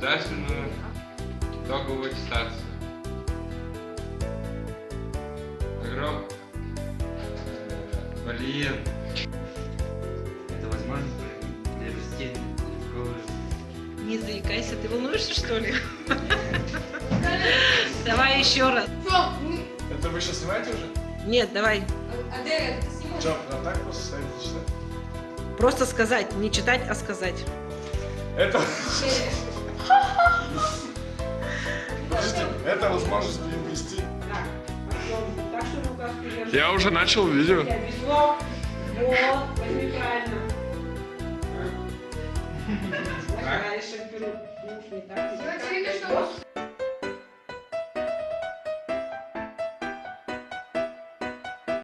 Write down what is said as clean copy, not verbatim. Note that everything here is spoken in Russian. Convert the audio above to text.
государственную итоговую аттестацию. Огром... Блин. Это возможность приобрести школы. Не заикайся, ты волнуешься, что ли? Давай еще раз. Это вы сейчас снимаете уже? Нет, давай. Что, так просто стоит читать? Просто сказать, не читать, а сказать. Это... Подождите, это возможность приобрести. Я уже начал видео. Вот, возьми правильно. Дальше беру.